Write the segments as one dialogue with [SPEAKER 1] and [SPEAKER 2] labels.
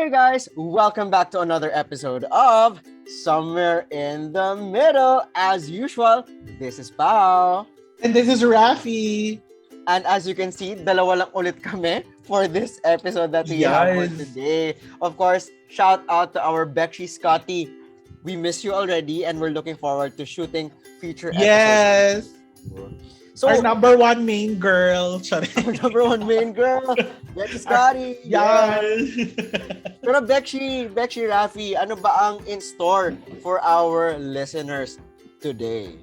[SPEAKER 1] Hey guys, welcome back to another episode of Somewhere in the Middle. As usual, this is Pao.
[SPEAKER 2] And this is Raffy.
[SPEAKER 1] And as you can see, dalawa lang ulit kami for this episode that we have for today. Of course, shout out to our Bekshi Scotty. We miss you already and we're looking forward to shooting future episodes.
[SPEAKER 2] Yes. So, our number one main girl.
[SPEAKER 1] Our number one main girl, Bekshi Scotty.
[SPEAKER 2] Yes.
[SPEAKER 1] Pero Bekshi Raffy, ano ba ang in store for our listeners today?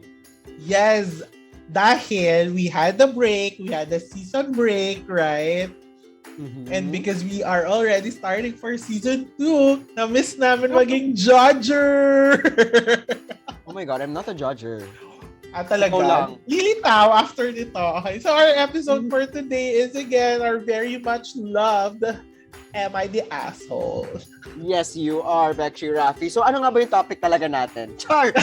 [SPEAKER 2] Yes. Dahil we had the break, we had the season break, right? Mm-hmm. And because we are already starting for season 2, na-miss namin maging judger.
[SPEAKER 1] Oh my God, I'm not a judger.
[SPEAKER 2] Talaga. Lilitaw after nito. Okay, so our episode for today is again our very much loved Am I the Asshole?
[SPEAKER 1] Yes, you are, Bekshi Raffy. So ano nga ba yung topic talaga natin? Char!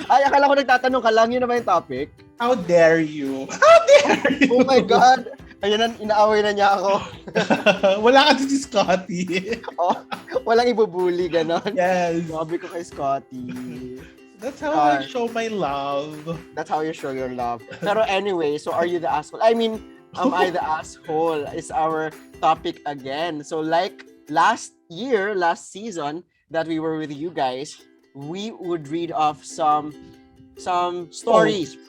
[SPEAKER 1] Ay, akala ko nagtatanong ka lang. Yun na ba yung topic?
[SPEAKER 2] How dare you? How dare you?
[SPEAKER 1] Oh my God! Ayun na, inaaway na niya ako.
[SPEAKER 2] Wala ka si Scotty.
[SPEAKER 1] Oh, walang ibubuli, gano'n.
[SPEAKER 2] Yes.
[SPEAKER 1] Sabi ko kay Scotty.
[SPEAKER 2] That's how I show my love.
[SPEAKER 1] That's how you show your love. Pero anyway, so are you the asshole? I mean, am I the asshole is our topic again. So like last season that we were with you guys, we would read off some stories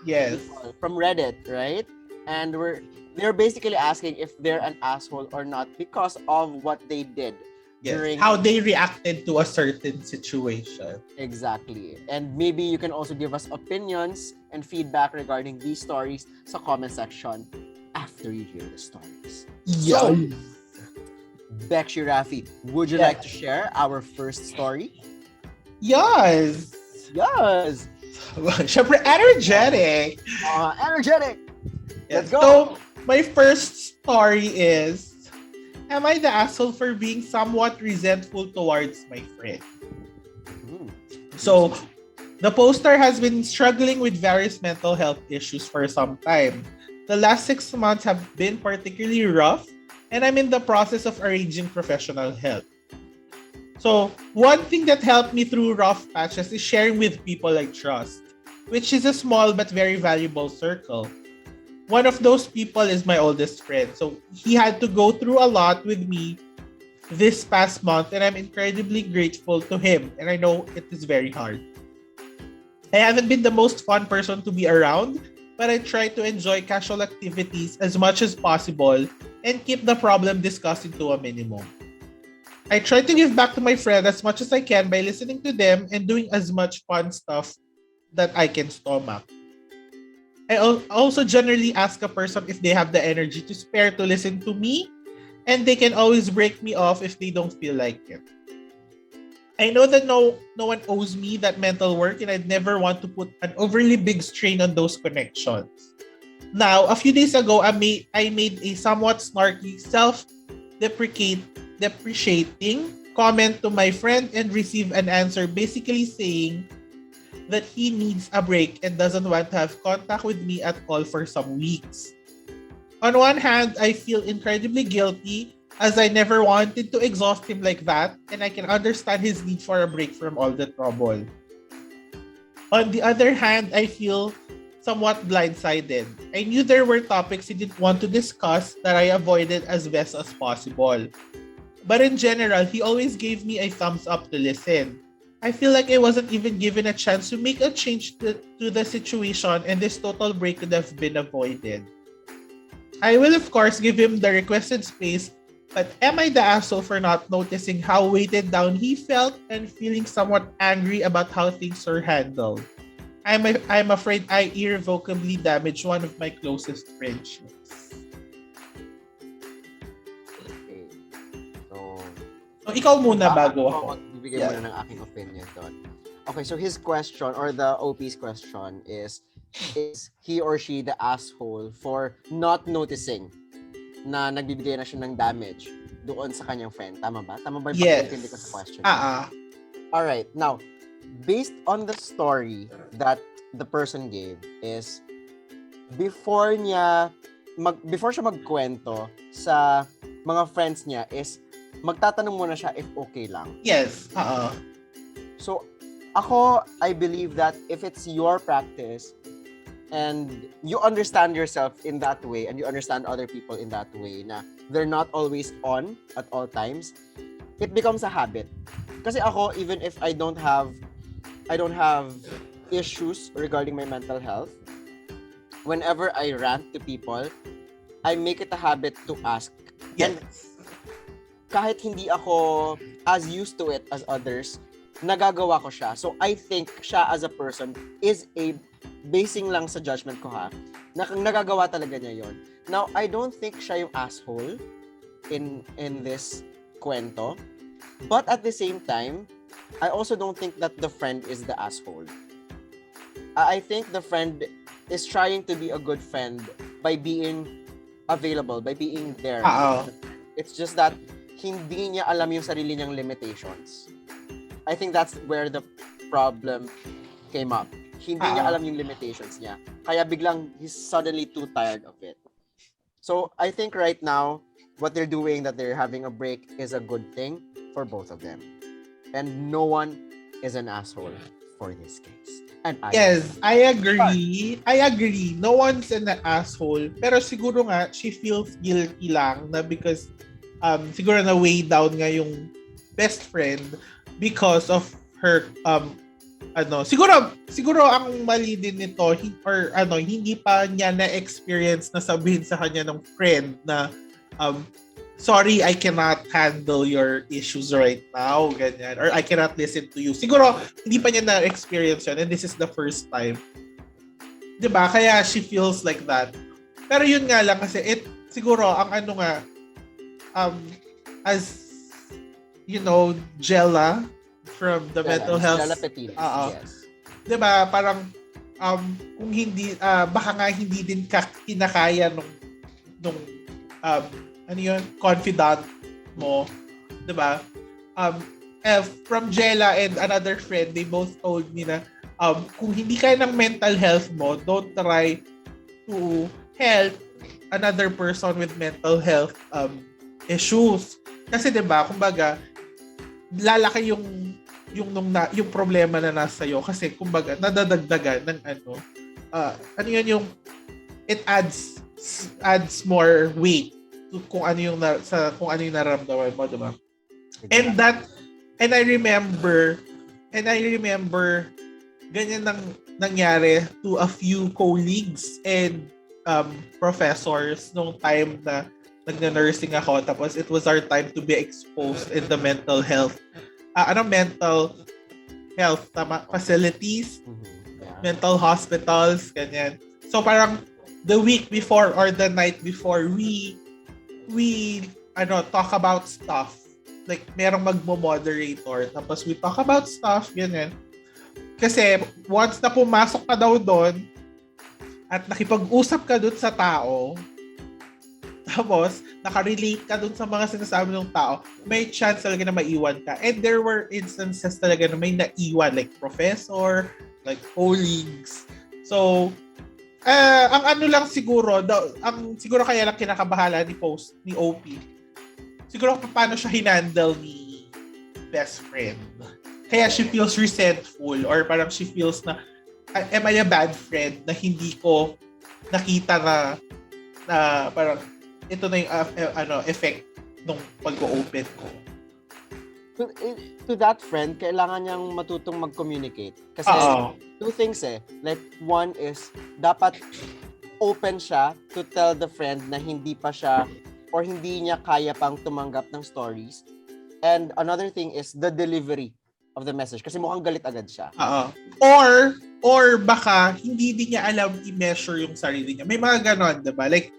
[SPEAKER 1] from Reddit, right? And they're basically asking if they're an asshole or not because of what they did.
[SPEAKER 2] Yes, how they reacted to a certain situation.
[SPEAKER 1] Exactly. And maybe you can also give us opinions and feedback regarding these stories sa comment section after you hear the stories.
[SPEAKER 2] Yes.
[SPEAKER 1] So, Bekshi Raffy, would you like to share our first story?
[SPEAKER 2] Yes. Syempre, energetic.
[SPEAKER 1] Energetic. Let's go.
[SPEAKER 2] So, my first story is, am I the asshole for being somewhat resentful towards my friend? So, the poster has been struggling with various mental health issues for some time. The last 6 months have been particularly rough, and I'm in the process of arranging professional help. So, one thing that helped me through rough patches is sharing with people I trust, which is a small but very valuable circle. One of those people is my oldest friend. So he had to go through a lot with me this past month, and I'm incredibly grateful to him. And I know it is very hard. I haven't been the most fun person to be around, but I try to enjoy casual activities as much as possible and keep the problem discussed to a minimum. I try to give back to my friend as much as I can by listening to them and doing as much fun stuff that I can stomach. I also generally ask a person if they have the energy to spare to listen to me, and they can always break me off if they don't feel like it. I know that no one owes me that mental work, and I'd never want to put an overly big strain on those connections. Now, a few days ago, I made a somewhat snarky, deprecating comment to my friend and received an answer basically saying that he needs a break and doesn't want to have contact with me at all for some weeks. On one hand, I feel incredibly guilty as I never wanted to exhaust him like that, and I can understand his need for a break from all the trouble. On the other hand, I feel somewhat blindsided. I knew there were topics he didn't want to discuss that I avoided as best as possible. But in general, he always gave me a thumbs up to listen. I feel like I wasn't even given a chance to make a change to the situation, and this total break could have been avoided. I will of course give him the requested space, but am I the asshole for not noticing how weighted down he felt and feeling somewhat angry about how things were handled? I'm afraid I irrevocably damaged one of my closest friendships.
[SPEAKER 1] Okay.
[SPEAKER 2] So ikaw muna bago ako.
[SPEAKER 1] Bibigay muna ng aking opinion doon. Okay, so his question or the OP's question is he or she the asshole for not noticing na nagbibigay na siya ng damage doon sa kanyang friend? Tama ba? Tama ba yung pag-intindi ko sa question? Alright, now, based on the story that the person gave is before siya magkwento sa mga friends niya is magtatanong muna siya if okay lang.
[SPEAKER 2] Yes.
[SPEAKER 1] So, ako, I believe that if it's your practice and you understand yourself in that way and you understand other people in that way na they're not always on at all times, it becomes a habit. Kasi ako, even if I don't have issues regarding my mental health, whenever I rant to people, I make it a habit to ask.
[SPEAKER 2] Yes.
[SPEAKER 1] And kahit hindi ako as used to it as others, nagagawa ko siya. So I think siya as a person is basing lang sa judgment ko ha, nagagawa talaga niya yon. Now, I don't think siya yung asshole in this kwento. But at the same time, I also don't think that the friend is the asshole. I think the friend is trying to be a good friend by being available, by being there. It's just that hindi niya alam yung sarili niyang limitations. I think that's where the problem came up. Hindi niya alam yung limitations niya. Kaya biglang he's suddenly too tired of it. So I think right now, what they're doing, that they're having a break, is a good thing for both of them. And no one is an asshole for this case. And
[SPEAKER 2] I agree. No one's an asshole. Pero siguro nga, she feels guilty lang na because siguro na weigh down nga yung best friend because of her siguro ang mali din nito hindi pa niya na-experience na sabihin sa kanya ng friend na sorry, I cannot handle your issues right now, ganyan, or I cannot listen to you. Siguro hindi pa niya na-experience yun and this is the first time. 'Di ba? Kaya she feels like that. Pero yun nga lang kasi siguro ang as you know, Jella from the mental health.
[SPEAKER 1] Jella Petit. Yes.
[SPEAKER 2] 'Di ba? Parang kung hindi baka nga hindi din kinakaya nung confidant mo, 'di ba? From Jella and another friend, they both told me na kung hindi kaya ng mental health mo, don't try to help another person with mental health issues. Kasi 'di ba, kumbaga lalaki yung problema na nasa iyo kasi kumbaga nadadagdagan ng yung it adds more weight to kung ano yung nararamdaman mo, 'di ba? And I remember ganyan nang nangyari to a few colleagues and professors nung time na nagna-nursing ako, tapos it was our time to be exposed in the mental health facilities, mental hospitals, ganyan. So parang the week before or the night before, we talk about stuff. Like merong magmo-moderator, tapos we talk about stuff, ganyan. Kasi once na pumasok ka daw doon at nakipag-usap ka doon sa tao, tapos nakarelate ka dun sa mga sinasabi ng tao, may chance talaga na maiwan ka. And there were instances talaga na may naiwan, like professor, like colleagues. So, ang lang siguro, siguro kaya lang kinakabahala ni OP, siguro paano siya hinandle ni best friend. Kaya she feels resentful or parang she feels na, am I a bad friend na hindi ko nakita na parang ito na yung effect nung pag-open ko.
[SPEAKER 1] To that friend, kailangan niyang matutong mag-communicate. Kasi two things Like one is, dapat open siya to tell the friend na hindi pa siya or hindi niya kaya pang tumanggap ng stories. And another thing is the delivery of the message. Kasi mukhang galit agad siya.
[SPEAKER 2] Or baka hindi din niya alam i-measure yung sarili niya. May mga ganon, diba? Like,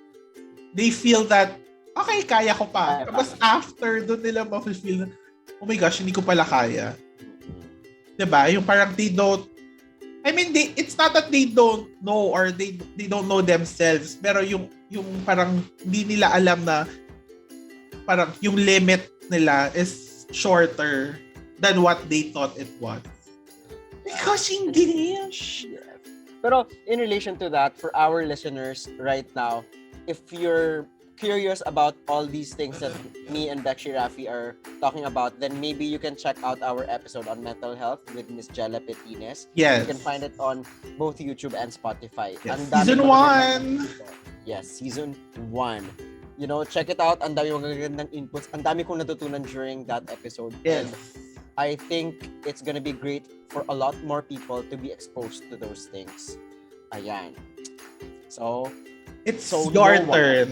[SPEAKER 2] they feel that, okay, kaya ko pa. Tapos after, doon nila ma-feel na, oh my gosh, hindi ko pala kaya. Diba? Yung parang they don't, it's not that they don't know or they don't know themselves, pero yung parang hindi nila alam na parang yung limit nila is shorter than what they thought it was. Because English.
[SPEAKER 1] Pero in relation to that, for our listeners right now, if you're curious about all these things that me and Raffy are talking about, then maybe you can check out our episode on mental health with Miss Jella Petines.
[SPEAKER 2] Yes.
[SPEAKER 1] You can find it on both YouTube and Spotify.
[SPEAKER 2] Yes.
[SPEAKER 1] Ang dami
[SPEAKER 2] Season
[SPEAKER 1] magagandang
[SPEAKER 2] 1.
[SPEAKER 1] inputs. Yes, season 1. You know, check it out. Ang dami magagandang inputs. Ang dami kong natutunan during that episode.
[SPEAKER 2] Yes.
[SPEAKER 1] And I think it's gonna be great for a lot more people to be exposed to those things. Ayan. So,
[SPEAKER 2] It's
[SPEAKER 1] So,
[SPEAKER 2] your
[SPEAKER 1] no one-
[SPEAKER 2] turn.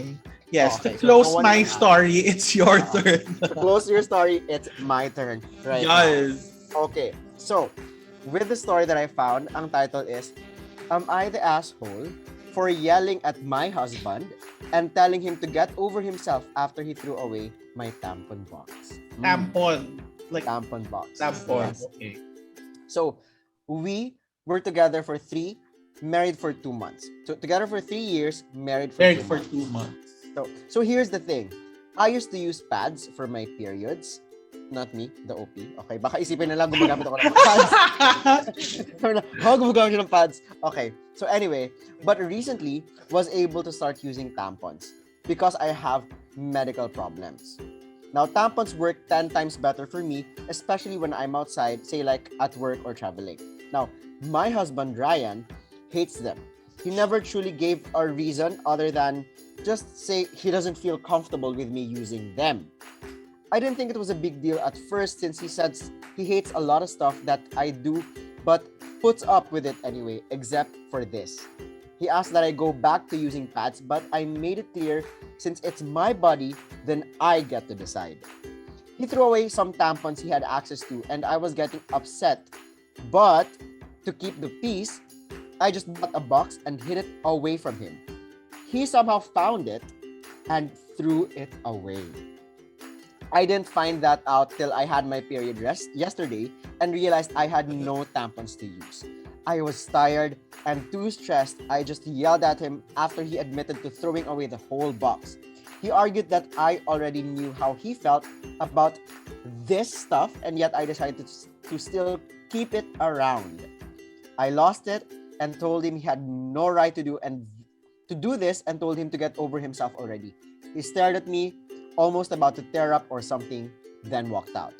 [SPEAKER 2] Yes,
[SPEAKER 1] Okay,
[SPEAKER 2] to
[SPEAKER 1] so
[SPEAKER 2] close
[SPEAKER 1] no one
[SPEAKER 2] my
[SPEAKER 1] can ask.
[SPEAKER 2] story, it's your
[SPEAKER 1] Ah.
[SPEAKER 2] turn.
[SPEAKER 1] to close your story, it's my turn. Right now.
[SPEAKER 2] Yes.
[SPEAKER 1] Okay, so with the story that I found, ang title is, Am I the asshole for yelling at my husband and telling him to get over himself after he threw away my tampon box?
[SPEAKER 2] Tampon. Like
[SPEAKER 1] Tampon box.
[SPEAKER 2] tampon.
[SPEAKER 1] Yes.
[SPEAKER 2] Okay.
[SPEAKER 1] So, we were together for 3, married for 2 months. So, together for 3 years, married for
[SPEAKER 2] Married
[SPEAKER 1] 2
[SPEAKER 2] for
[SPEAKER 1] months.
[SPEAKER 2] 2 months.
[SPEAKER 1] So here's the thing. I used to use pads for my periods. Not me, the OP. Okay, baka isipin nila gumagamit ako ng pads. Gumagamit ng pads. Okay, so anyway, but recently was able to start using tampons because I have medical problems. Now, tampons work 10 times better for me, especially when I'm outside, say like at work or traveling. Now, my husband, Ryan, hates them. He never truly gave a reason other than just say he doesn't feel comfortable with me using them. I didn't think it was a big deal at first since he said he hates a lot of stuff that I do but puts up with it anyway, except for this. He asked that I go back to using pads, but I made it clear since it's my body, then I get to decide. He threw away some tampons he had access to and I was getting upset. But to keep the peace, I just bought a box and hid it away from him. He somehow found it and threw it away. I didn't find that out till I had my period rest yesterday and realized I had no tampons to use. I was tired and too stressed. I just yelled at him after he admitted to throwing away the whole box. He argued that I already knew how he felt about this stuff and yet I decided to still keep it around. I lost it and told him he had no right to do this and told him to get over himself already. He stared at me, almost about to tear up or something, then walked out.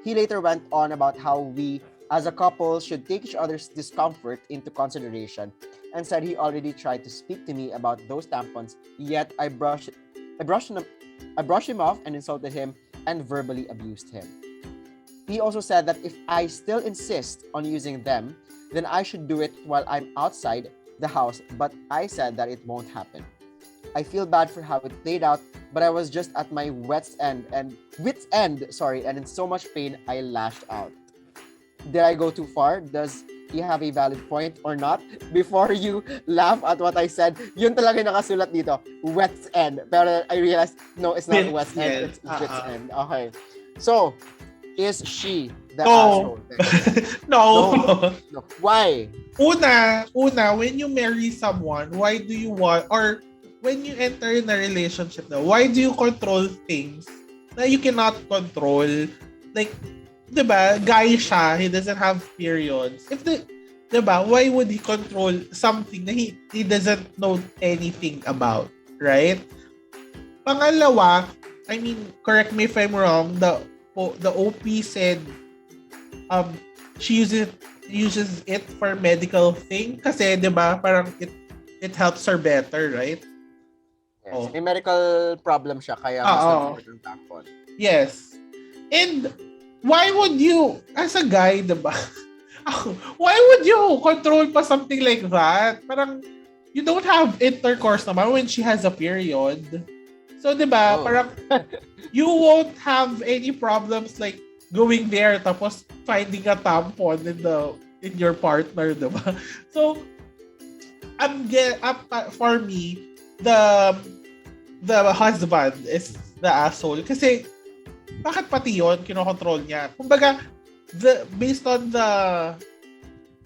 [SPEAKER 1] He later went on about how we, as a couple, should take each other's discomfort into consideration and said he already tried to speak to me about those tampons, yet I brushed him off and insulted him and verbally abused him. He also said that if I still insist on using them, then I should do it while I'm outside the house, but I said that it won't happen. I feel bad for how it played out, but I was just at my wit's end, and in so much pain, I lashed out. Did I go too far? Does he have a valid point or not? Before you laugh at what I said, yun talaga yung nakasulat dito, wet's end. Pero I realized, no, it's not wet's end, it's wit's end. Okay. So, is she the
[SPEAKER 2] No.
[SPEAKER 1] asshole?
[SPEAKER 2] No.
[SPEAKER 1] No. Why?
[SPEAKER 2] Una, when you marry someone, why do you want, or when you enter in a relationship na, why do you control things na you cannot control? Like, diba, guy siya, he doesn't have periods. Diba, why would he control something na he doesn't know anything about, right? Pangalawa, I mean, correct me if I'm wrong, the OP said she uses it for medical thing kasi 'di ba parang it helps her better, right?
[SPEAKER 1] Yes.
[SPEAKER 2] Oh.
[SPEAKER 1] May medical problem siya kaya mas nag-order ng tampon.
[SPEAKER 2] Yes. And why would you, as a guy, 'di ba? Why would you control pa something like that? Parang you don't have intercourse naman when she has a period. So 'di ba, parang you won't have any problems like going there tapos finding a tampon in your partner, diba? So for me, the husband is the asshole kasi bakit pati yun kinokontrol niya? Kumbaga, based on the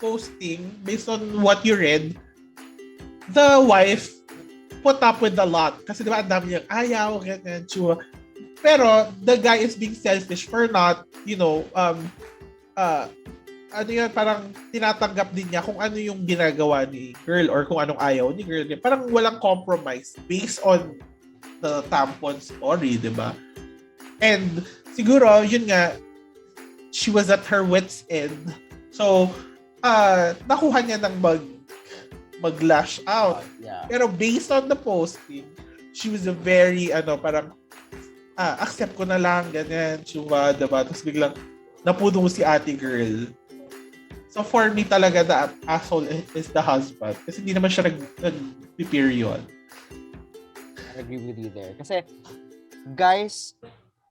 [SPEAKER 2] posting, based on what you read, the wife put up with a lot kasi diba ang dami niyang ayaw, ganyan, chua. Pero the guy is being selfish for not, ano yun, parang tinatanggap din niya kung ano yung ginagawa ni girl or kung anong ayaw ni girl. Parang walang compromise based on the tampon story, di ba? And siguro, yun nga, she was at her wit's end. So, nakuha niya ng mag-lash out.
[SPEAKER 1] Yeah.
[SPEAKER 2] Pero based on the posting, she was a very, parang, accept ko na lang, ganyan, diba? Tapos biglang, napuno si ate girl. So for me talaga, the asshole is the husband. Kasi hindi naman siya nag-period.
[SPEAKER 1] I agree with you there. Kasi guys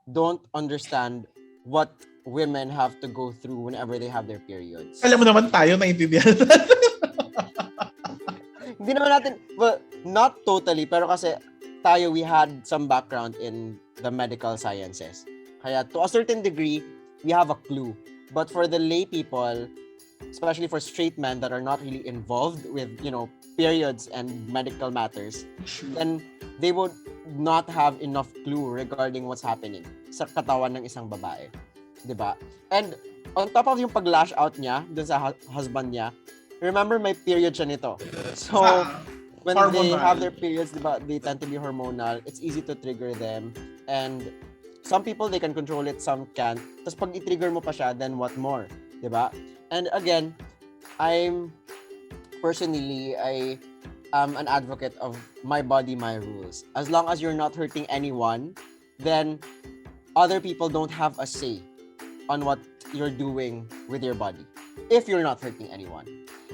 [SPEAKER 1] don't understand what women have to go through whenever they have their periods.
[SPEAKER 2] Alam mo naman tayo, naiintindihan.
[SPEAKER 1] Hindi naman natin, well, not totally, pero kasi tayo, we had some background in the medical sciences. Kaya to a certain degree, we have a clue. But for the lay people, especially for straight men that are not really involved with, periods and medical matters, then they would not have enough clue regarding what's happening sa katawan ng isang babae. Diba? And on top of yung pag-lash out niya dun sa husband niya, remember may period siya nito. So, when they have their periods, diba, they tend to be hormonal. It's easy to trigger them. And some people, they can control it, some can't. Tapos pag i-trigger mo pa siya, then what more? Diba? And again, I am an advocate of my body, my rules. As long as you're not hurting anyone, then other people don't have a say on what you're doing with your body. If you're not hurting anyone.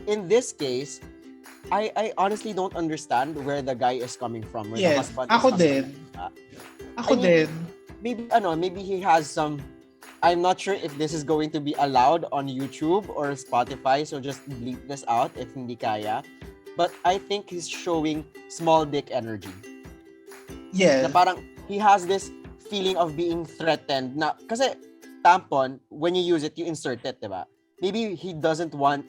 [SPEAKER 1] In this case, I honestly don't understand where the guy is coming from. Where
[SPEAKER 2] yes,
[SPEAKER 1] the husband
[SPEAKER 2] ako
[SPEAKER 1] is
[SPEAKER 2] din. Ako din.
[SPEAKER 1] Maybe he has some. I'm not sure if this is going to be allowed on YouTube or Spotify, so just bleep this out if hindi kaya. But I think he's showing small dick energy.
[SPEAKER 2] Yeah.
[SPEAKER 1] Na parang he has this feeling of being threatened. Na, kasi tampon, when you use it, you insert it, diba? Maybe he doesn't want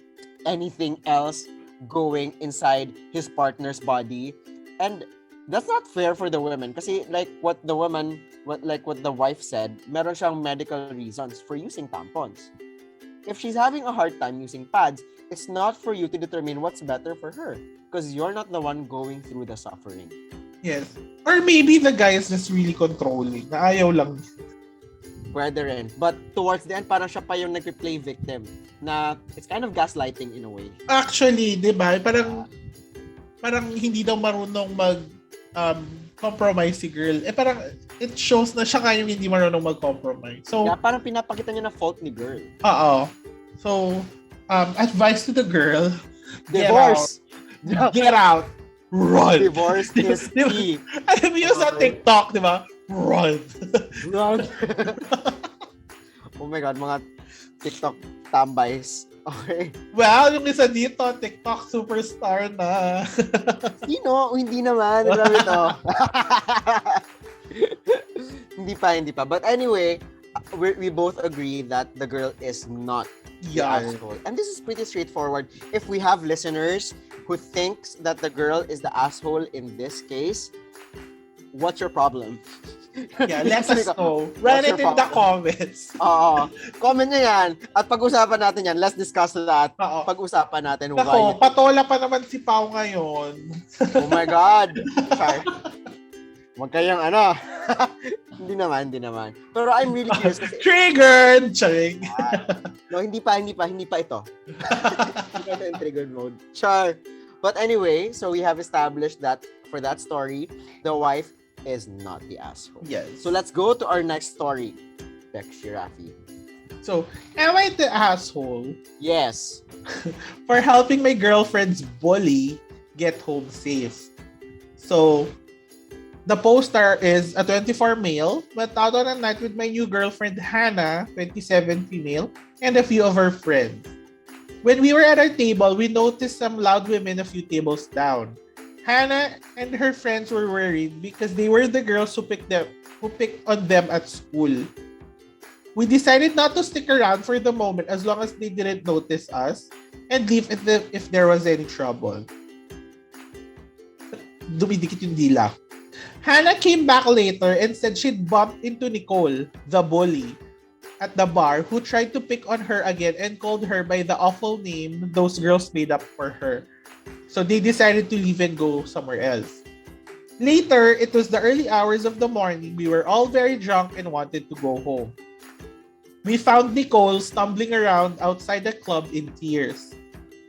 [SPEAKER 1] anything else going inside his partner's body. And that's not fair for the women. Kasi like what the wife said, meron siyang medical reasons for using tampons. If she's having a hard time using pads, it's not for you to determine what's better for her. Because you're not the one going through the suffering.
[SPEAKER 2] Yes. Or maybe the guy is just really controlling. Na ayaw lang.
[SPEAKER 1] Pwede rin. But towards the end, parang siya pa yung nag-play victim. Na it's kind of gaslighting in a way.
[SPEAKER 2] Actually, di ba? Parang hindi daw marunong compromise si girl. Parang it shows na siya kaya yung hindi marunong mag-compromise. So,
[SPEAKER 1] yeah, parang pinapakita niya na fault ni girl.
[SPEAKER 2] Oo. So, advice to the girl.
[SPEAKER 1] Divorce!
[SPEAKER 2] Get out! Run!
[SPEAKER 1] Divorce is key.
[SPEAKER 2] Alam mo yun sa TikTok, di ba? Run!
[SPEAKER 1] Run! Oh my God, mga TikTok tambays. Okay.
[SPEAKER 2] Well, yung isa dito, TikTok superstar na.
[SPEAKER 1] Sino? Hindi naman. Grabe to. Hindi pa. But anyway, we both agree that the girl is not the asshole. And this is pretty straightforward. If we have listeners who thinks that the girl is the asshole in this case, what's your problem?
[SPEAKER 2] Yeah, let us know. Write it in the comments.
[SPEAKER 1] Oo. Comment nyo yan. At pag-usapan natin yan. Let's discuss that. Pag-usapan natin
[SPEAKER 2] why. Patola pa naman si Pao ngayon.
[SPEAKER 1] Oh my God. Sorry. Huwag kayong Hindi naman. Pero I'm really curious. Kasi,
[SPEAKER 2] triggered! Charing.
[SPEAKER 1] No, hindi pa ito. Hindi pa ito in triggered mode. Char. But anyway, so we have established that for that story, the wife is not the asshole.
[SPEAKER 2] Yes.
[SPEAKER 1] So let's go to our next story. Raffy.
[SPEAKER 2] So, am I the asshole?
[SPEAKER 1] Yes.
[SPEAKER 2] For helping my girlfriend's bully get home safe. So, the poster is a 24 male, went out on a night with my new girlfriend Hannah, 27 female, and a few of her friends. When we were at our table, we noticed some loud women a few tables down. Hannah and her friends were worried because they were the girls who picked on them at school. We decided not to stick around for the moment as long as they didn't notice us and leave if there was any trouble. Dumidikit yung dila. Hannah came back later and said she'd bumped into Nicole, the bully, at the bar who tried to pick on her again and called her by the awful name those girls made up for her. So they decided to leave and go somewhere else. Later, it was the early hours of the morning. We were all very drunk and wanted to go home. We found Nicole stumbling around outside the club in tears.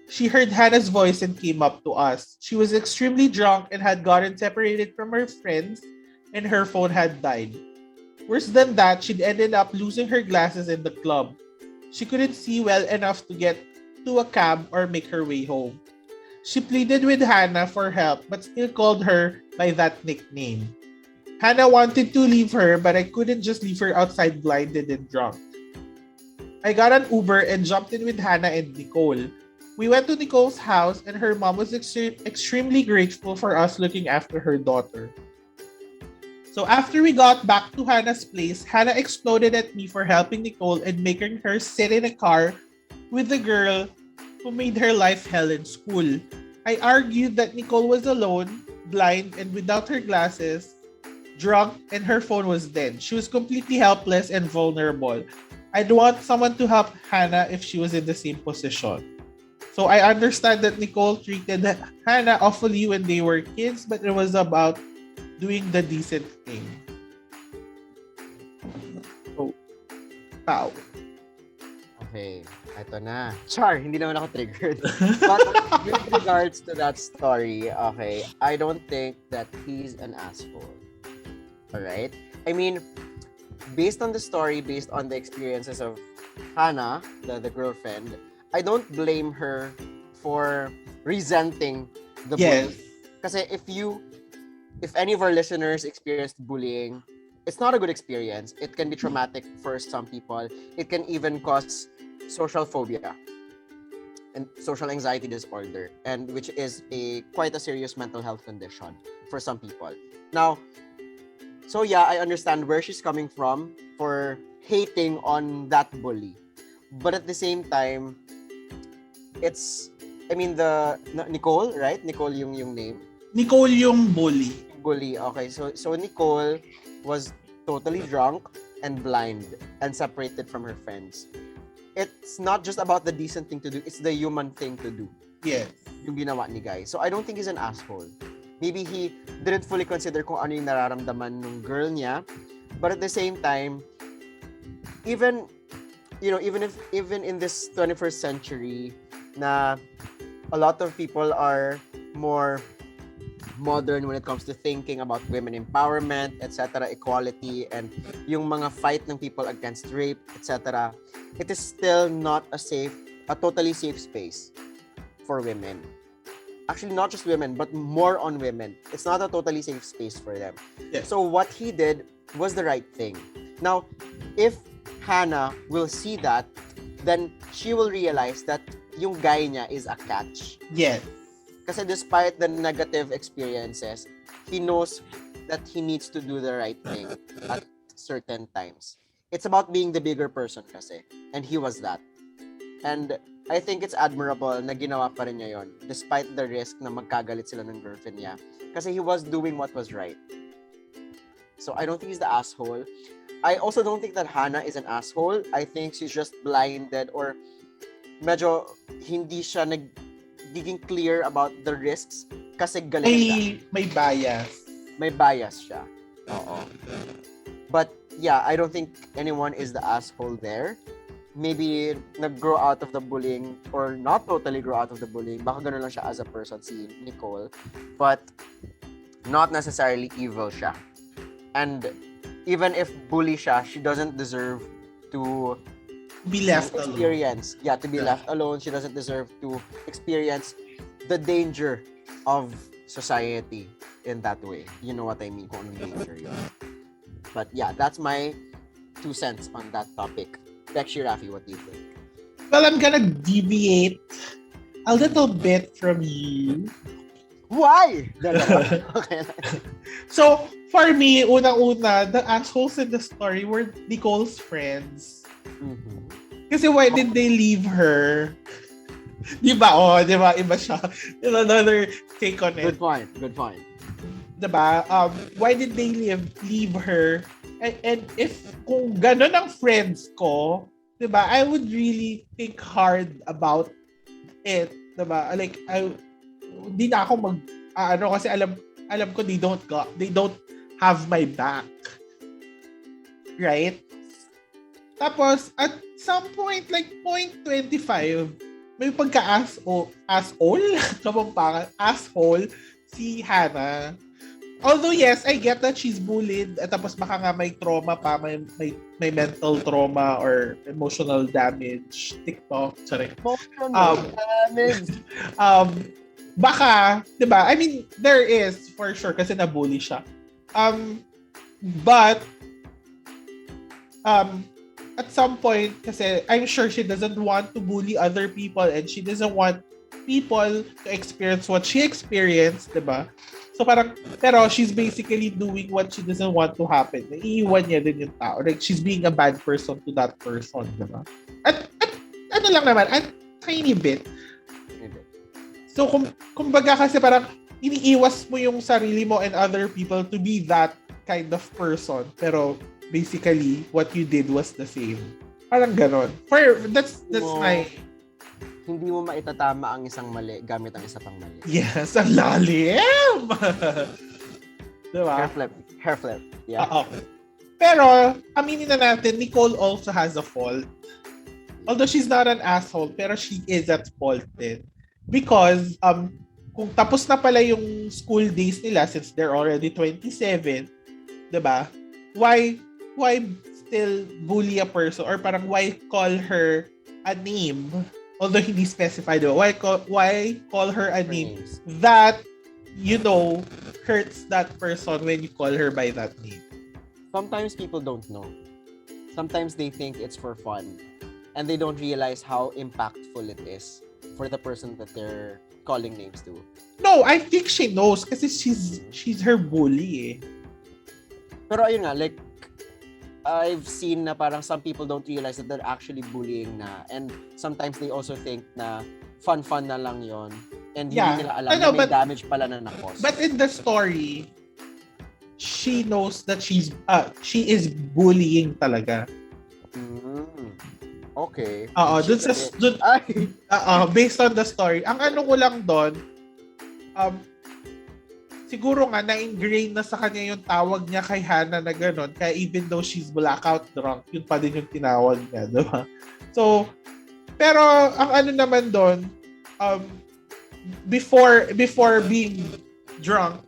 [SPEAKER 2] She heard Hannah's voice and came up to us. She was extremely drunk and had gotten separated from her friends, and her phone had died. Worse than that, she'd ended up losing her glasses in the club. She couldn't see well enough to get to a cab or make her way home. She pleaded with Hannah for help but still called her by that nickname. Hannah wanted to leave her, but I couldn't just leave her outside blinded and drunk. I got an Uber and jumped in with Hannah and Nicole. We went to Nicole's house and her mom was extremely grateful for us looking after her daughter. So after we got back to Hannah's place, Hannah exploded at me for helping Nicole and making her sit in a car with the girl who made her life hell in school. I argued that Nicole was alone, blind, and without her glasses, drunk, and her phone was dead. She was completely helpless and vulnerable. I'd want someone to help Hannah if she was in the same position. So I understand that Nicole treated Hannah awfully when they were kids, but it was about doing the decent thing. Oh, pow.
[SPEAKER 1] Okay, eto na. Char, hindi naman ako triggered. But with regards to that story, okay, I don't think that he's an asshole. Alright? I mean, based on the story, based on the experiences of Hannah, the girlfriend, I don't blame her for resenting the
[SPEAKER 2] Yes.
[SPEAKER 1] bully. Kasi if any of our listeners experienced bullying, it's not a good experience. It can be traumatic for some people. It can even cause social phobia and social anxiety disorder, and which is quite a serious mental health condition for some people. Now, so yeah, I understand where she's coming from for hating on that bully. But at the same time, Nicole, right? Nicole yung name.
[SPEAKER 2] Nicole yung bully.
[SPEAKER 1] Bully. Okay, so Nicole was totally drunk and blind and separated from her friends. It's not just about the decent thing to do, it's the human thing to do.
[SPEAKER 2] Yes.
[SPEAKER 1] Yung ginawa ni guy. So I don't think he's an asshole. Maybe he didn't fully consider kung ano yung nararamdaman ng girl niya. But at the same time, even in this 21st century na a lot of people are more modern when it comes to thinking about women empowerment, etc., equality, and yung mga fight ng people against rape, etc., it is still not a totally safe space for women. Actually, not just women, but more on women. It's not a totally safe space for them.
[SPEAKER 2] Yes.
[SPEAKER 1] So what he did was the right thing. Now, if Hannah will see that, then she will realize that yung guy niya is a catch.
[SPEAKER 2] Yes.
[SPEAKER 1] Kasi despite the negative experiences, he knows that he needs to do the right thing at certain times. It's about being the bigger person kasi. And he was that. And I think it's admirable na ginawa pa rin niya yun despite the risk na magkagalit sila ng girlfriend niya. Kasi he was doing what was right. So I don't think he's the asshole. I also don't think that Hannah is an asshole. I think she's just blinded or medyo hindi siya nagiging clear about the risks kasi galit siya.
[SPEAKER 2] May bias.
[SPEAKER 1] May bias siya. Oo. But yeah, I don't think anyone is the asshole there. Maybe nag-grow out of the bullying or not totally grow out of the bullying. Baka gano'n lang siya as a person, si Nicole. But not necessarily evil siya. And even if bully siya, she doesn't deserve to
[SPEAKER 2] Be left
[SPEAKER 1] experience.
[SPEAKER 2] alone.
[SPEAKER 1] Yeah, to be left alone. She doesn't deserve to experience the danger of society in that way. You know what I mean? Kung anong danger yun. But yeah, that's my 2 cents on that topic. Raffy, what do you think?
[SPEAKER 2] Well, I'm gonna deviate a little bit from you.
[SPEAKER 1] Why? Okay.
[SPEAKER 2] So, for me, unang-una, the assholes in the story were Nicole's friends.
[SPEAKER 1] Mm-hmm.
[SPEAKER 2] Kasi why did they leave her? Di ba? Oh, di ba? Iba siya. Another take on it.
[SPEAKER 1] Good point.
[SPEAKER 2] Di ba? Why did they leave her? And if kung gano'n ang friends ko, di ba, I would really think hard about it. Di ba? Like, di na ako kasi alam ko they don't have my back. Right? Tapos, at some point, like 0.25, may pagka-asshole, asshole, si Hannah. Although, yes, I get that she's bullied, at tapos baka nga may trauma pa, may mental trauma or emotional damage. TikTok, sorry.
[SPEAKER 1] Emotional damage.
[SPEAKER 2] Baka, di ba? I mean, there is, for sure, kasi nabully siya. But, at some point, kasi I'm sure she doesn't want to bully other people and she doesn't want people to experience what she experienced, diba? So parang, pero she's basically doing what she doesn't want to happen. Naiiwan niya din yung tao. Like, she's being a bad person to that person, diba? At ano lang naman, at tiny bit. So, kumbaga kasi parang, iniiwas mo yung sarili mo and other people to be that kind of person. Pero, basically, what you did was the same. Parang ganon. That's my...
[SPEAKER 1] Hindi mo maitatama ang isang mali gamit ang isa pang mali.
[SPEAKER 2] Yes, ang lalim! Diba?
[SPEAKER 1] Hair flip. Yeah.
[SPEAKER 2] Pero, aminin na natin, Nicole also has a fault. Although she's not an asshole, pero she is at fault din. Because, kung tapos na pala yung school days nila since they're already 27, diba? Why still bully a person or parang why call her a name although hindi specified, why call her a name that hurts that person when you call her by that name?
[SPEAKER 1] Sometimes people don't know. Sometimes they think it's for fun and they don't realize how impactful it is for the person that they're calling names to.
[SPEAKER 2] No, I think she knows kasi she's her bully eh.
[SPEAKER 1] Pero ayun nga, like, I've seen na parang some people don't realize that they're actually bullying na. And sometimes they also think na fun na lang yon. And hindi nila alam na may damage pala na nakos.
[SPEAKER 2] But in the story, she knows that she is bullying talaga.
[SPEAKER 1] Okay.
[SPEAKER 2] Based on the story. Ang ano ko lang doon, siguro nga na-ingrain na sa kanya yung tawag niya kay Hannah na gano'n. Kaya even though she's blackout drunk, yun pa din yung tinawag niya, diba? So, pero ang ano naman doon, before being drunk,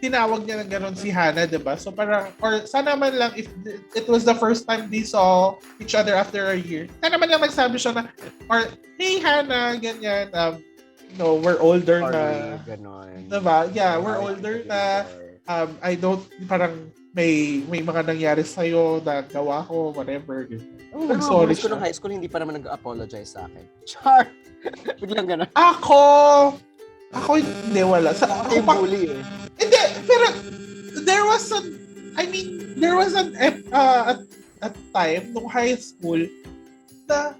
[SPEAKER 2] tinawag niya na gano'n si Hannah, diba? So parang, or sana man lang if it was the first time they saw each other after a year, sana man lang magsabi siya na, or, hey Hannah, ganyan, we're older na.
[SPEAKER 1] Ganon.
[SPEAKER 2] Diba? Yeah, we're older na. I don't, parang may mga nangyari sa'yo na gawa ko, whatever.
[SPEAKER 1] Sorry siya. Nung high school, hindi pa naman nag-apologize sa akin. Char! Biglang ganon.
[SPEAKER 2] Ako, hindi, wala.
[SPEAKER 1] Ako bully eh.
[SPEAKER 2] Hindi, pero there was an at time nung high school na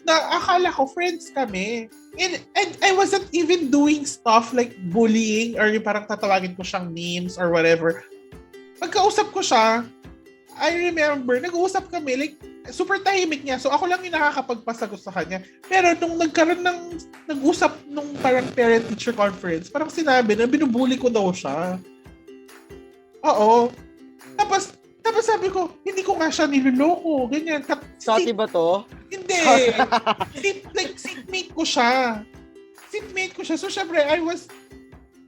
[SPEAKER 2] akala ko friends kami. And I wasn't even doing stuff like bullying or yung parang tatawagin ko siyang names or whatever. Pagkausap ko siya, I remember, nag-uusap kami, like, super tahimik niya. So, ako lang yung nakakapagpasagot sa kanya. Pero nung nag-usap nung parang parent-teacher conference, parang sinabi na binubully ko daw siya. Oo. Tapos sabi ko, hindi ko nga siya niloloko. Ganyan.
[SPEAKER 1] Sati ba to?
[SPEAKER 2] Hindi. Seatmate ko siya. So, syempre, I was,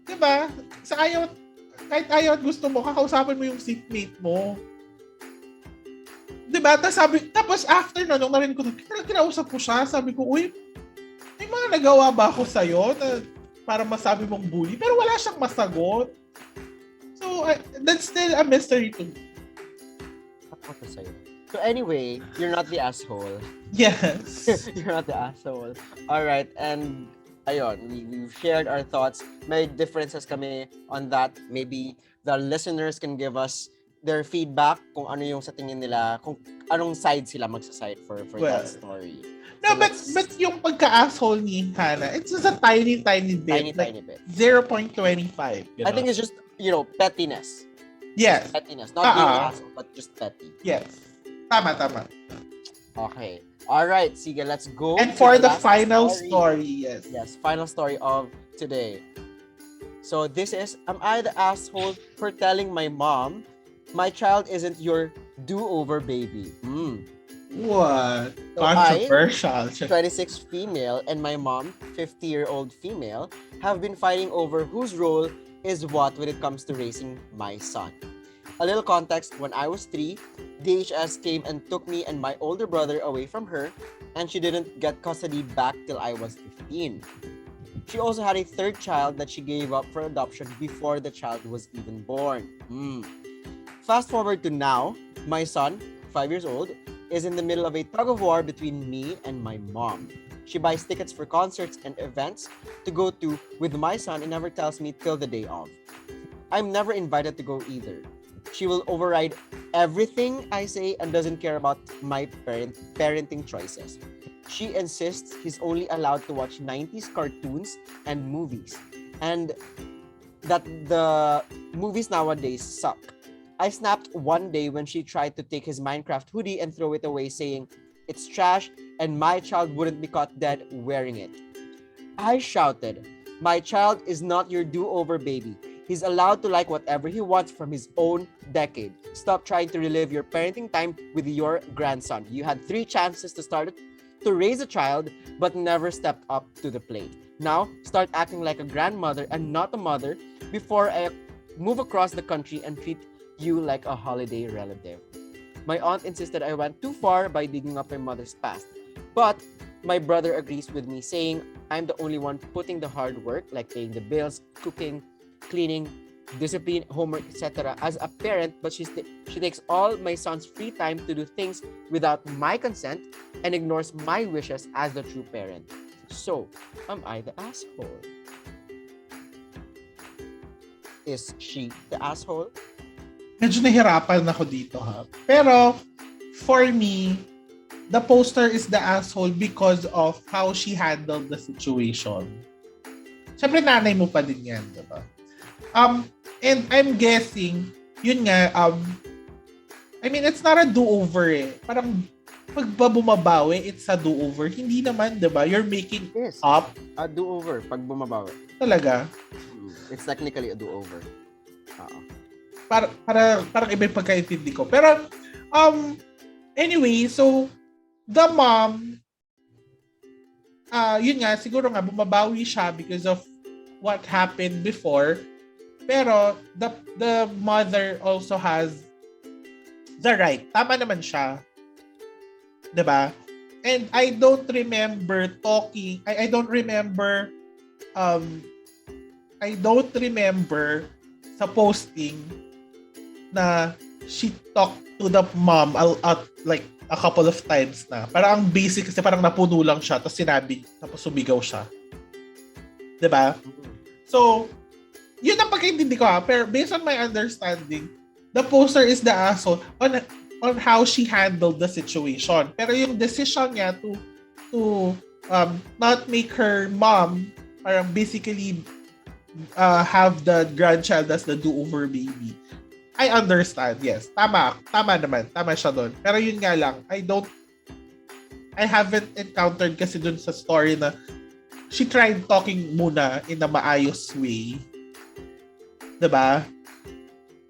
[SPEAKER 2] diba, kahit ayaw at gusto mo, kakausapin mo yung seatmate mo. Diba? Tapos after nung narinig ko, kinausap ko siya, sabi ko, uy, may mga nagawa ba ako sa'yo na para masabi mong bully? Pero wala siyang masagot. So, that's still a mystery to me.
[SPEAKER 1] So anyway, you're not the asshole.
[SPEAKER 2] Yes.
[SPEAKER 1] You're not the asshole. Alright, and ayun, we've shared our thoughts. May differences kami on that. Maybe the listeners can give us their feedback kung ano yung sa tingin nila, kung anong side sila magsaside for that story.
[SPEAKER 2] No, so but yung pagka-asshole ni Hannah, it's just a tiny bit.
[SPEAKER 1] Tiny bit.
[SPEAKER 2] 0.25.
[SPEAKER 1] I think it's just, pettiness.
[SPEAKER 2] Yes.
[SPEAKER 1] Pettiness. Not being an asshole, but just petty.
[SPEAKER 2] Yes. Tama.
[SPEAKER 1] Okay. Alright, sige, let's go.
[SPEAKER 2] And for the final story, yes.
[SPEAKER 1] Yes, final story of today. So this is, am I the asshole for telling my mom my child isn't your do-over baby?
[SPEAKER 2] What?
[SPEAKER 1] So I,
[SPEAKER 2] Controversial.
[SPEAKER 1] 26 female, and my mom, 50-year-old female, have been fighting over whose role is what when it comes to raising my son. A little context, when I was 3, DHS came and took me and my older brother away from her, and she didn't get custody back till I was 15. She also had a third child that she gave up for adoption before the child was even born. Fast forward to now, my son, 5 years old, is in the middle of a tug of war between me and my mom. She buys tickets for concerts and events to go to with my son and never tells me till the day of. I'm never invited to go either. She will override everything I say and doesn't care about my parenting choices. She insists he's only allowed to watch 90s cartoons and movies, and that the movies nowadays suck. I snapped one day when she tried to take his Minecraft hoodie and throw it away, saying it's trash and my child wouldn't be caught dead wearing it. I shouted, my child is not your do-over baby. He's allowed to like whatever he wants from his own decade. Stop trying to relive your parenting time with your grandson. You had 3 chances to raise a child, but never stepped up to the plate. Now, start acting like a grandmother and not a mother before I move across the country and treat you like a holiday relative. My aunt insisted I went too far by digging up my mother's past. But my brother agrees with me, saying I'm the only one putting the hard work, like paying the bills, cooking, cleaning, discipline, homework, etc. as a parent, but she takes all my son's free time to do things without my consent and ignores my wishes as the true parent. So, am I the asshole? Is she the asshole?
[SPEAKER 2] Medyo nahirapan ako dito, ha. Pero, for me, the poster is the asshole because of how she handled the situation. Siyempre, nanay mo pa din yan, diba? And I'm guessing, yun nga, I mean, it's not a do-over eh. Parang, pag bumabawi, it's a do-over. Hindi naman, diba? You're making up.
[SPEAKER 1] A do-over pag bumabawi.
[SPEAKER 2] Talaga?
[SPEAKER 1] It's technically a do-over.
[SPEAKER 2] Parang iba yung pagkaintindi ko. Pero, anyway, so, the mom, yun nga, siguro nga, bumabawi siya because of what happened before. Pero, the mother also has the right. Tama naman siya. Diba? And I don't remember talking, I don't remember sa posting na she talked to the mom like a couple of times na. Parang ang basic kasi parang napuno lang siya tapos sinabi, tapos sumigaw siya. 'Di ba? So, yun ang pagkaintindi ko ha. Pero based on my understanding, the poster is the asshole on how she handled the situation. Pero yung decision niya to not make her mom parang basically have the grandchild as the do-over baby. I understand, yes. Tama naman. Tama siya doon. Pero yun nga lang, I haven't encountered kasi doon sa story na she tried talking muna in a maayos way. Diba?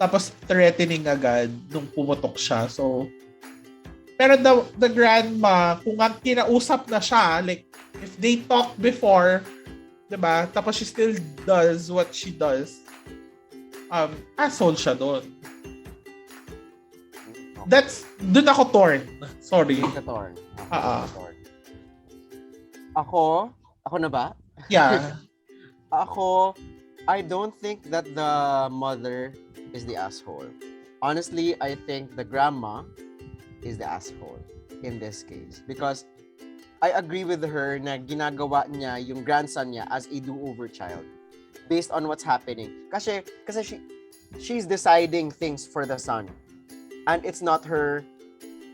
[SPEAKER 2] Tapos threatening agad nung pumutok siya. So, pero the grandma, kung kinausap na siya, like, if they talked before, diba? Tapos she still does what she does. Asshole siya doon. Doon ako torn. Sorry.
[SPEAKER 1] Torn. Ako na ba?
[SPEAKER 2] Yeah.
[SPEAKER 1] I don't think that the mother is the asshole. Honestly, I think the grandma is the asshole in this case. Because I agree with her na ginagawa niya yung grandson niya as a do-over child based on what's happening. Kasi she's deciding things for the son. And it's not her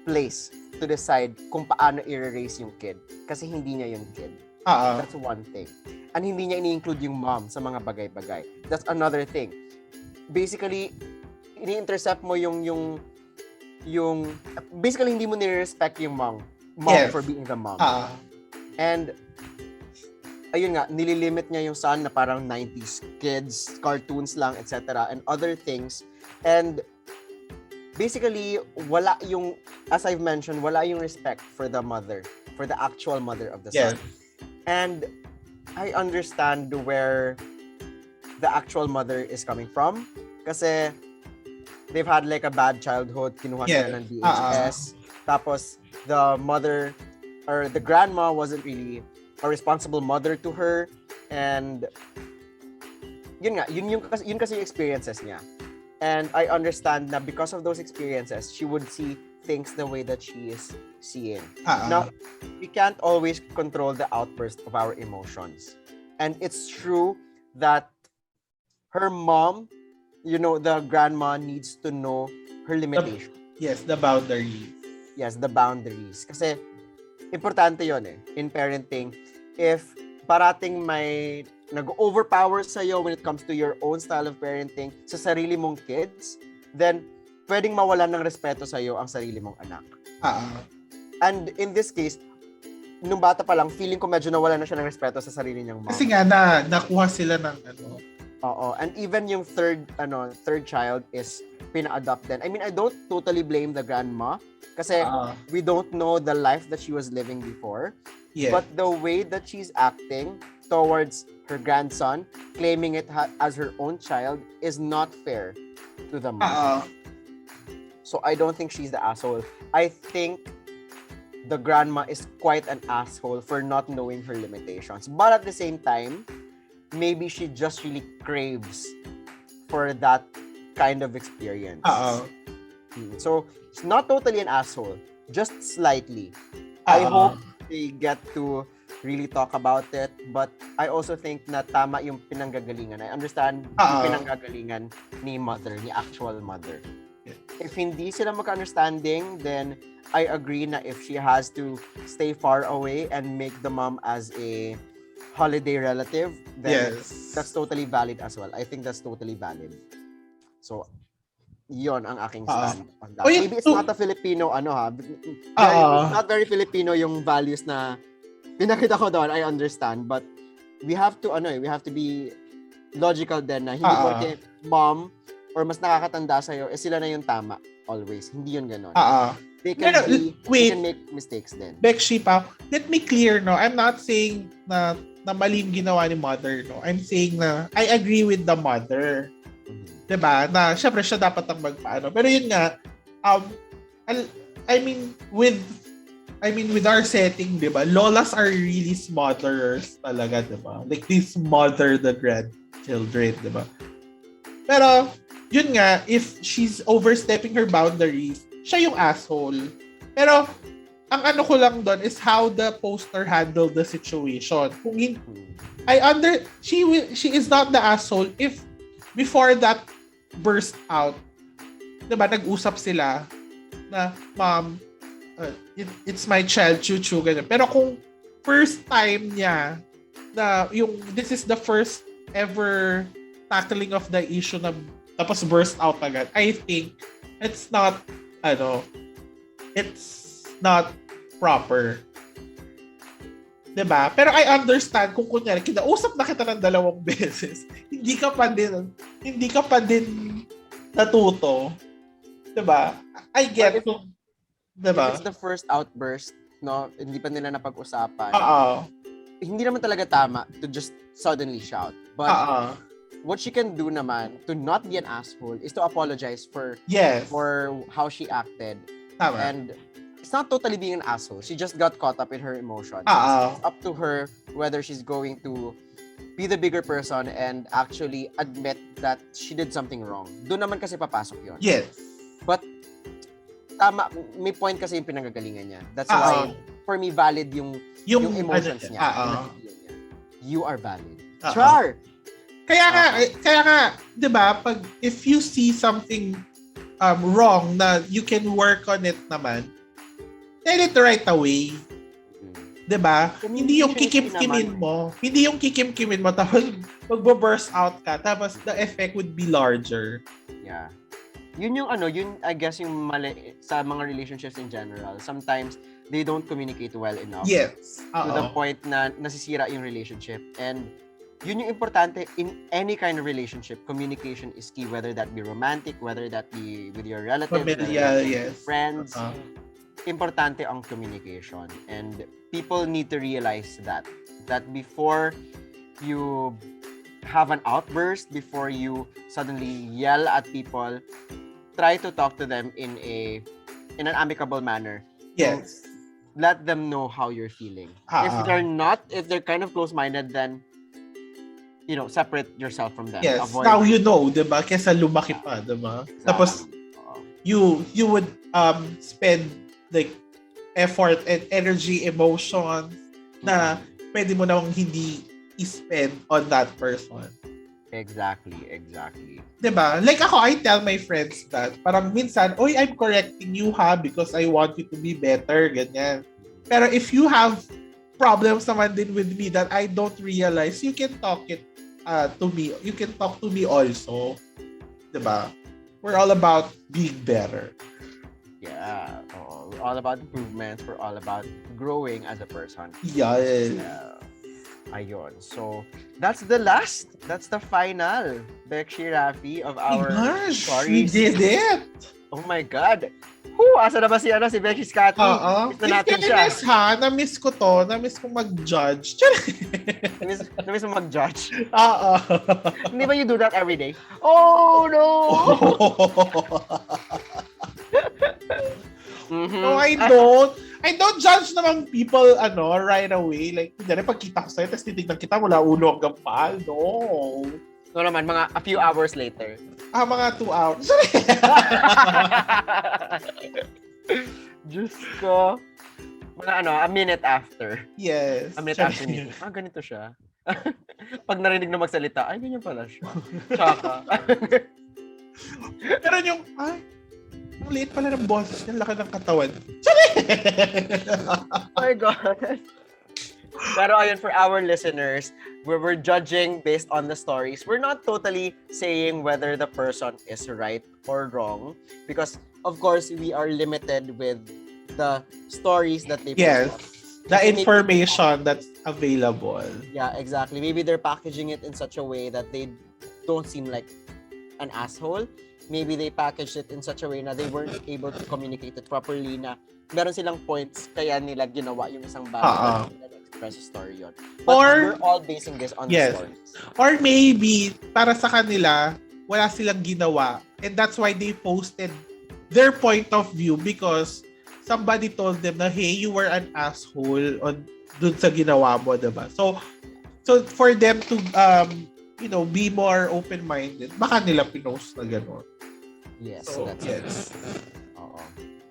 [SPEAKER 1] place to decide kung paano i-raise yung kid. Kasi hindi niya yung kid. That's one thing. And hindi niya ini-include yung mom sa mga bagay-bagay. That's another thing. Basically, ini-intercept mo yung basically hindi mo nire-respect yung mom yes. for being the mom. And ayun nga, nililimit niya yung son na parang 90s kids, cartoons lang, etc. and other things. And basically, wala yung, as I've mentioned, wala yung respect for the mother, for the actual mother of the son.
[SPEAKER 2] Yes.
[SPEAKER 1] And I understand where the actual mother is coming from. Kasi they've had like a bad childhood, kinuha sila ng DHS. Tapos the mother or the grandma wasn't really a responsible mother to her, and yun nga, yun kasi yung experiences niya. And I understand na because of those experiences, she would see things the way that she is seeing. Now, we can't always control the outburst of our emotions. And it's true that her mom, the grandma needs to know her limitations.
[SPEAKER 2] Yes, the boundaries.
[SPEAKER 1] Yes, the boundaries. Kasi importante yun in parenting. If parating may nag-overpower sa'yo when it comes to your own style of parenting sa sarili mong kids, then pwedeng mawalan ng respeto sa'yo ang sarili mong anak. And in this case, nung bata pa lang, feeling ko medyo nawala na siya ng respeto sa sarili niyang mom.
[SPEAKER 2] Kasi nga, nakuha sila ng
[SPEAKER 1] Oo. And even yung third child is pina-adopt din. I mean, I don't totally blame the grandma kasi we don't know the life that she was living before.
[SPEAKER 2] Yeah.
[SPEAKER 1] But the way that she's acting towards her grandson, claiming it as her own child, is not fair to the mom. So I don't think she's the asshole. I think the grandma is quite an asshole for not knowing her limitations. But at the same time, maybe she just really craves for that kind of experience. So it's not totally an asshole, just slightly. I hope they get to really talk about it, but I also think na tama yung pinanggagalingan. I understand yung pinanggagalingan ni actual mother. If hindi sila magka-understanding, then I agree na if she has to stay far away and make the mom as a holiday relative, then that's totally valid as well. I think that's totally valid. So, yon ang aking stand on that. Maybe it's not a Filipino, not very Filipino yung values na pinakita ko doon, I understand, but we have to be logical din na hindi porque mom or mas nakakatanda sa'yo, sila na yung tama always. Hindi yun ganon. They can make mistakes din.
[SPEAKER 2] Bekshi pa, let me clear, no? I'm not saying na mali yung ginawa ni mother, no? I'm saying na I agree with the mother. Diba? Na syempre siya dapat ang magpaano. Pero yun nga, with our setting, diba? Lolas are really smotherers talaga, diba? Like, they smother the grandchildren, diba? Pero, yun nga, if she's overstepping her boundaries, siya yung asshole. Pero, ang ano ko lang doon is how the poster handled the situation. She is not the asshole if before that burst out, diba, nag-usap sila na, mom, it's my child, chuchu, ganyan. Pero kung first time niya na this is the first ever tackling of the issue na tapos burst out agad, I think it's not proper. Diba? Pero I understand kung kunyari, kinausap na kita ng 2 beses, hindi ka pa din natuto. Diba? I get it. Diba?
[SPEAKER 1] If it's the first outburst, no, hindi pa nila napag-usapan. Hindi naman talaga tama to just suddenly shout. But what she can do naman to not be an asshole is to apologize for how she acted.
[SPEAKER 2] Tama.
[SPEAKER 1] And it's not totally being an asshole. She just got caught up in her emotions. It's up to her whether she's going to be the bigger person and actually admit that she did something wrong. Doon naman kasi papasok yun.
[SPEAKER 2] Yes.
[SPEAKER 1] But tama, may point kasi yung pinanggagalingan niya. That's why, for me, valid yung emotions niya. You are valid. Char!
[SPEAKER 2] Kaya nga, 'di ba, pag if you see something wrong na you can work on it naman, tell it right away. 'Di ba? Hindi yung kikimkimin mo. Hindi yung kikimkimin mo tapos magbo-burst out ka tapos the effect would be larger.
[SPEAKER 1] Yeah. Yun I guess yung mali sa mga relationships in general. Sometimes they don't communicate well enough.
[SPEAKER 2] Yes.
[SPEAKER 1] To the point na nasisira yung relationship. And yun yung importante in any kind of relationship. Communication is key, whether that be romantic, whether that be with your relatives,
[SPEAKER 2] Familial, yes.
[SPEAKER 1] friends. Importante ang communication. And people need to realize that before you have an outburst, before you suddenly yell at people, try to talk to them in an amicable manner.
[SPEAKER 2] Yes.
[SPEAKER 1] Let them know how you're feeling. If they're kind of close-minded, then separate yourself from them.
[SPEAKER 2] Yes. Now you know, diba? Kesa lumaki pa, diba? Exactly. Tapos you would spend like effort and energy, emotion na pwede mo namang hindi i-spend on that person.
[SPEAKER 1] Exactly.
[SPEAKER 2] Diba? Like ako, I tell my friends that parang minsan, oy, I'm correcting you because I want you to be better, ganyan. Pero if you have problems naman din with me that I don't realize, you can talk it to me. You can talk to me also. Diba? We're all about being better.
[SPEAKER 1] Yeah. We're all about improvements. We're all about growing as a person.
[SPEAKER 2] Yes.
[SPEAKER 1] Ayun. So, that's the final Raffy of our stories.
[SPEAKER 2] We did it!
[SPEAKER 1] Oh my God! Asa na ba si Becky Scotty?
[SPEAKER 2] Miss na natin siya. Na-miss ko to. Na-miss ko mag-judge.
[SPEAKER 1] Na-miss mo mag-judge?
[SPEAKER 2] Oo.
[SPEAKER 1] Hindi ba you do that every day? Oh, no!
[SPEAKER 2] No, I don't. I don't judge naman people right away. Like, hindi pagkita ko sa'yo, tapos titignan kita mula ulo hanggang paa. No.
[SPEAKER 1] No naman, a few hours later.
[SPEAKER 2] Mga 2 hours.
[SPEAKER 1] Diyos ko. A minute after.
[SPEAKER 2] Yes.
[SPEAKER 1] A minute after meeting. Ganito siya. Pag narinig na magsalita, ay, ganyan pala siya. Tsaka.
[SPEAKER 2] Pero yung, ang liit pala ng boses niya, laki ng katawan.
[SPEAKER 1] Oh my God. Pero ayun, for our listeners, we're judging based on the stories. We're not totally saying whether the person is right or wrong because, of course, we are limited with the stories that they
[SPEAKER 2] post.
[SPEAKER 1] Yes,
[SPEAKER 2] the information that's available.
[SPEAKER 1] Yeah, exactly. Maybe they're packaging it in such a way that they don't seem like an asshole. Maybe they packaged it in such a way na they weren't able to communicate it properly na meron silang points kaya nila ginawa yung isang bagay na express a story yun. But we're all basing this on the stories.
[SPEAKER 2] Or maybe, para sa kanila, wala silang ginawa and that's why they posted their point of view because somebody told them na, hey, you were an asshole dun sa ginawa mo, diba? So for them to be more open-minded, baka nila pinost na gano'n.
[SPEAKER 1] Yes, that's it.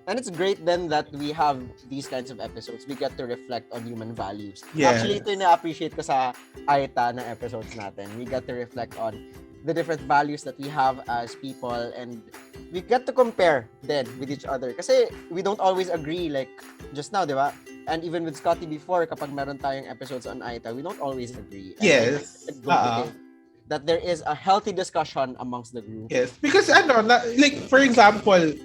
[SPEAKER 1] And it's great then that we have these kinds of episodes. We get to reflect on human values. Yes. Actually, ito yung na-appreciate ko sa AITA na episodes natin. We get to reflect on the different values that we have as people and we get to compare then with each other. Kasi we don't always agree like just now, di ba? And even with Scotty before, kapag meron tayong episodes on AITA, we don't always agree.
[SPEAKER 2] Yes.
[SPEAKER 1] That there is a healthy discussion amongst the group.
[SPEAKER 2] Yes. Because like for example,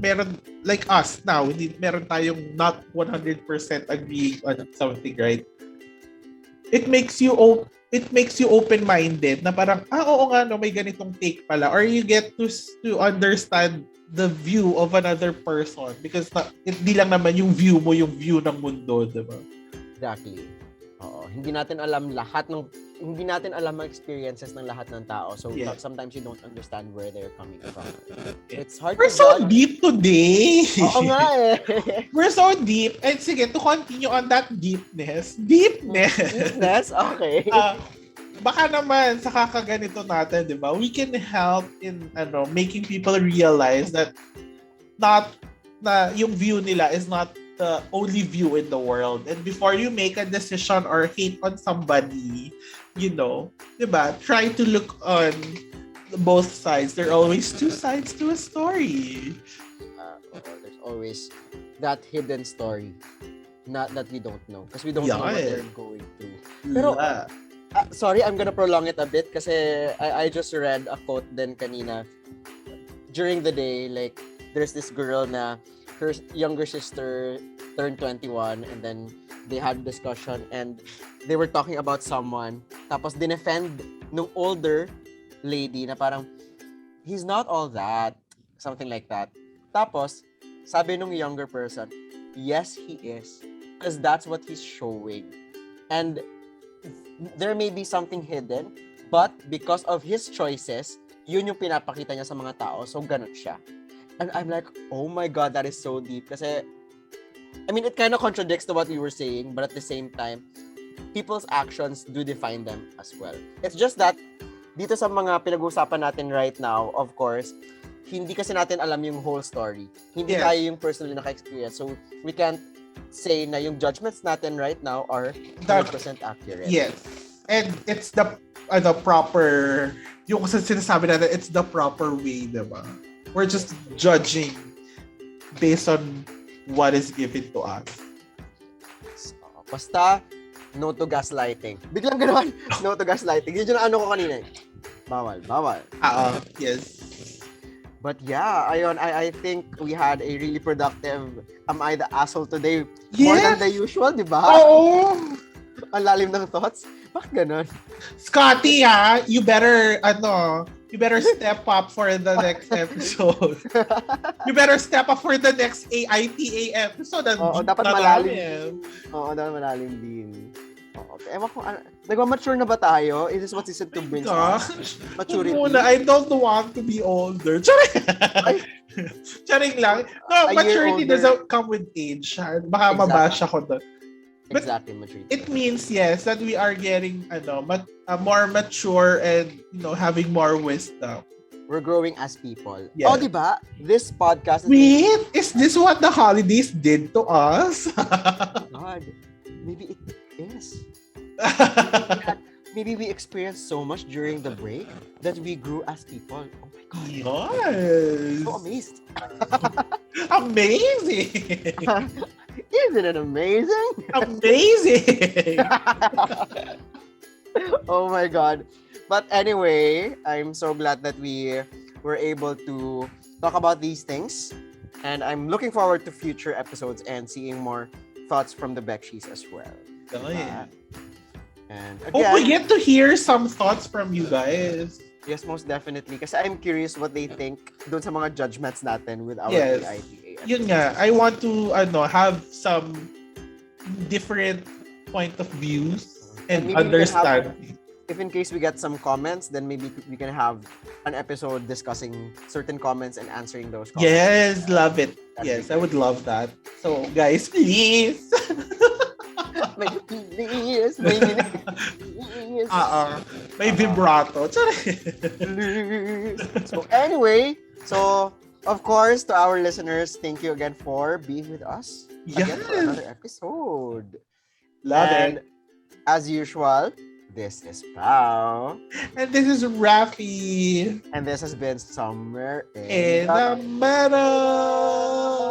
[SPEAKER 2] meron like us now, meron tayong not 100% agreeing on something, right? It makes you open-minded na parang, oo nga no, may ganitong take pala. Or you get to understand the view of another person because hindi lang naman yung view mo, yung view ng mundo, diba?
[SPEAKER 1] Exactly. Hindi natin alam ang experiences ng lahat ng tao. So sometimes you don't understand where they're coming from. It's hard
[SPEAKER 2] We're so deep today.
[SPEAKER 1] Oo nga eh.
[SPEAKER 2] We're so deep. And sige, to continue on that deepness.
[SPEAKER 1] Deepness? Okay.
[SPEAKER 2] Baka naman sa kakaganito natin, di ba? We can help in making people realize that yung view nila is not the only view in the world. And before you make a decision or hate on somebody, diba? Try to look on both sides. There are always two sides to a story.
[SPEAKER 1] There's always that hidden story. Not that we don't know. Because we don't know what they're going through. Pero, sorry, I'm gonna prolong it a bit kasi I just read a quote din kanina. During the day, like, there's this girl na her younger sister turned 21 and then they had discussion and they were talking about someone. Tapos dinefend nung older lady na parang, he's not all that. Something like that. Tapos, sabi nung younger person, yes, he is. Because that's what he's showing. And there may be something hidden, but because of his choices, yun yung pinapakita niya sa mga tao. So, ganun siya. And I'm like, oh my God, that is so deep. Kasi, I mean, it kind of contradicts to what we were saying, but at the same time, people's actions do define them as well. It's just that, dito sa mga pinag-uusapan natin right now, of course, hindi kasi natin alam yung whole story. Hindi tayo yung personally naka-experience. So, we can't say na yung judgments natin right now are 100% accurate.
[SPEAKER 2] Yes. And it's the proper, yung sinasabi natin, it's the proper way, diba? We're just judging based on what is given to us.
[SPEAKER 1] So, basta, no to gaslighting. Biglang gano'n, no to gaslighting. Yun yung ano ko kanina. Bawal.
[SPEAKER 2] Yes.
[SPEAKER 1] But yeah, ayun, I think we had a really productive Am I the Asshole today? More than the usual, di ba?
[SPEAKER 2] Oo!
[SPEAKER 1] Ang lalim ng thoughts. Bakit ganun?
[SPEAKER 2] Scotty, you better step up for the next episode. You better step up for the next AITA episode.
[SPEAKER 1] Oo, dapat malalim. Oo, dapat malalim din. Okay. Ewan ko, nagmamature na ba tayo? Is this what season 2 brings us? Maturity?
[SPEAKER 2] I don't want to be older. Charing lang. No, maturity doesn't come with age. Baka mabash ako doon. But
[SPEAKER 1] exactly, maturity.
[SPEAKER 2] It means, yes, that we are getting more mature and having more wisdom.
[SPEAKER 1] We're growing as people.
[SPEAKER 2] Yes.
[SPEAKER 1] Oh, di ba? This podcast
[SPEAKER 2] is this what the holidays did to us?
[SPEAKER 1] God, maybe it is. Maybe we experienced so much during the break that we grew as people. Oh my God.
[SPEAKER 2] Yes.
[SPEAKER 1] So amazed.
[SPEAKER 2] Amazing.
[SPEAKER 1] Isn't it amazing?
[SPEAKER 2] Amazing.
[SPEAKER 1] Oh my God. But anyway, I'm so glad that we were able to talk about these things. And I'm looking forward to future episodes and seeing more thoughts from the Bekshies as well.
[SPEAKER 2] Oh, yeah.
[SPEAKER 1] And
[SPEAKER 2] again, hope we get to hear some thoughts from you guys.
[SPEAKER 1] Yes, most definitely. Kasi I'm curious what they think doon sa mga judgments natin with our AITA.
[SPEAKER 2] Yun nga, I want to have some different point of views and understand.
[SPEAKER 1] If in case we get some comments, then maybe we can have an episode discussing certain comments and answering those comments.
[SPEAKER 2] Yes, love it. Yes, I would love that. So, guys, please.
[SPEAKER 1] Please.
[SPEAKER 2] May vibrato.
[SPEAKER 1] So anyway, of course, to our listeners, thank you again for being with us.
[SPEAKER 2] Yes.
[SPEAKER 1] Again for another episode.
[SPEAKER 2] Love it.
[SPEAKER 1] As usual, this is Pao.
[SPEAKER 2] And this is Raffy.
[SPEAKER 1] And this has been Somewhere
[SPEAKER 2] in the Middle.